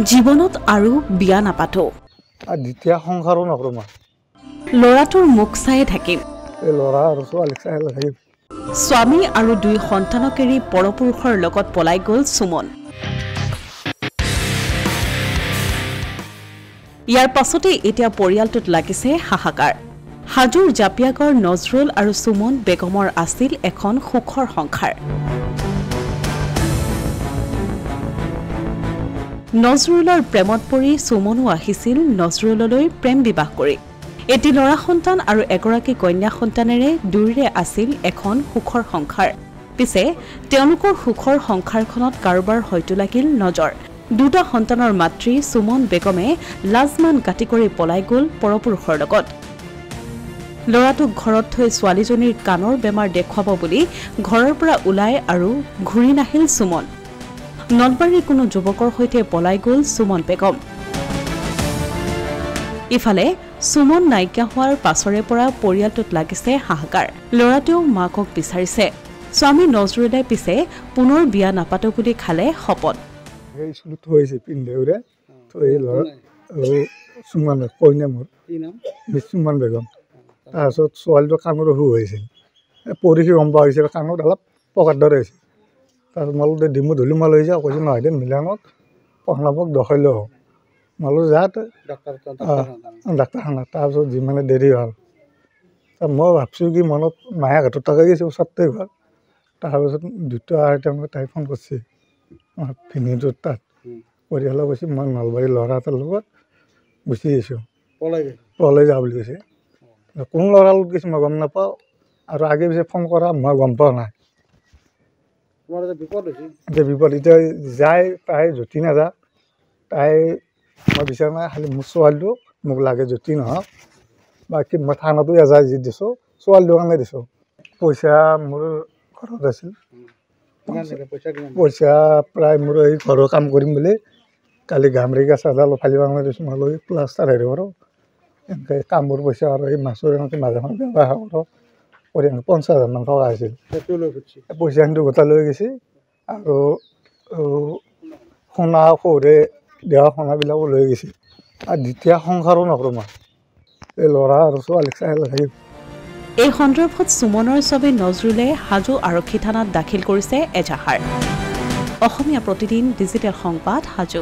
জীৱনত আৰু বিয়া নাপাতো দ্বিতীয় সংসাৰো নকৰো মই ল'ৰাটোৰ মুখ চায়ে থাকিম এই ল'ৰা আৰু ছোৱালীক চাই থাকিম স্বামী আৰু দুই সন্তানক এৰি পৰপুৰুষৰ লগত পলাই গ'ল সুমন ইয়াৰ পাছতে এতিয়া পৰিয়ালটোত লাগিছে হাহাকাৰ হাজোৰ জাপিয়াগড় নজৰুল আৰু সুমন বেগমৰ আছিল এখন সুখৰ সংসাৰ নজৰুলৰ প্ৰেমত পৰি সুমনো আহিছিল নজৰুললৈ প্ৰেম বিবাহ কৰি এটি ল'ৰা সন্তান আৰু এগৰাকী কন্যা সন্তানেৰে দুয়োৰে আছিল এখন সুখৰ সংসাৰ পিছে তেওঁলোকৰ সুখৰ সংসাৰখনত কাৰোবাৰ হয়তো লাগিল নজৰ দুটা সন্তানৰ মাতৃ সুমন বেগমে লাজমান কাটি কৰি পলাই গ'ল পৰপুৰুষৰ লগত ল'ৰাটোক ঘৰত থৈ ছোৱালীজনীৰ কাণৰ বেমাৰ দেখুৱাব বুলি ঘৰৰ পৰা ওলাই আৰু ঘূৰি নাহিল সুমন নলবাৰীৰ কোনো যুৱকৰ সৈতে পলাই গ'ল সুমন বেগম ইফালে সুমন নাইকিয়া হোৱাৰ পাছৰে পৰা পৰিয়ালটোত লাগিছে হাহাকাৰ ল'ৰাটোও মাকক বিচাৰিছে স্বামী নজৰুলে পিছে পুনৰ বিয়া নাপাতো বুলি খালে শপত এই স্কুলত থৈছে পিন্ধেউৰে থৈ ল'ৰা সুমন কইনা মোৰ সুমন বেগম তাৰপিছত ছোৱালীটো কাণৰ অসুখ হৈছিল পৰীক্ষা গম পোৱা হৈছিল কাণত অলপ পকাত দৰে হৈছিল তাৰপিছত মই ডিমু ধুলি মই লৈ যাওঁ কৈছোঁ নহয় দে মিলানত পঢ়নাবক দেখাই হওক মালো যাত ডাক্তৰখানাত তাৰপিছত যিমানে দেৰি হ'ল মই ভাবছোঁ কি মনত মায়ে হাতত টকা গৈছে ওচৰতে ঘৰ তাৰপিছত 2:30 তাই ফোন কৰিছে ভিনিটোৰ তাত পৰিয়ালে কৈছে মই নলবাৰীৰ ল'ৰা এটাৰ লগত গুচি আহিছোঁ পলাই যাওঁ বুলি কৈছে কোন ল'ৰাৰ লগত গৈছে মই গম নাপাওঁ আৰু আগে পিছে ফোন কৰা মই গম পোৱা নাই এতিয়া বিপদ এতিয়া যায় তাই যতি নাযায় তাই মই বিচাৰা নাই খালি মোৰ ছোৱালীটো মোক লাগে যতি নহওক বাকী মই থানাতো এজাই যি দিছোঁ ছোৱালীটোৰ কাৰণে দিছোঁ পইচা মোৰ ঘৰত আছিল পইচা প্ৰায় মোৰ এই ঘৰৰ কাম কৰিম বুলি কালি গামৰিকা চাজাল ফালিব কাৰণে দিছোঁ মই লৈ প্লাষ্টাৰ হেৰি কৰোঁ এনেকৈ কামৰ পইচা আৰু এই মাছৰ এনেকৈ মাজে মাজে ব্যৱহাৰ কৰোঁ কৰি 50,000 মান টকা আছিল পইচাখিনি গোটাই লৈ গৈছে আৰু সোণা সৌৰে দেওয়া সোণাবিলাকো লৈ গৈছে আৰু দ্বিতীয় সংসাৰো নকৰোঁ মই এই ল'ৰা আৰু ছোৱালীক চাই থাকিম এই সন্দৰ্ভত সুমনৰ ছবি নজৰুলে হাজো আৰক্ষী থানাত দাখিল কৰিছে এজাহাৰ অসমীয়া প্ৰতিদিন ডিজিটেল সংবাদ হাজো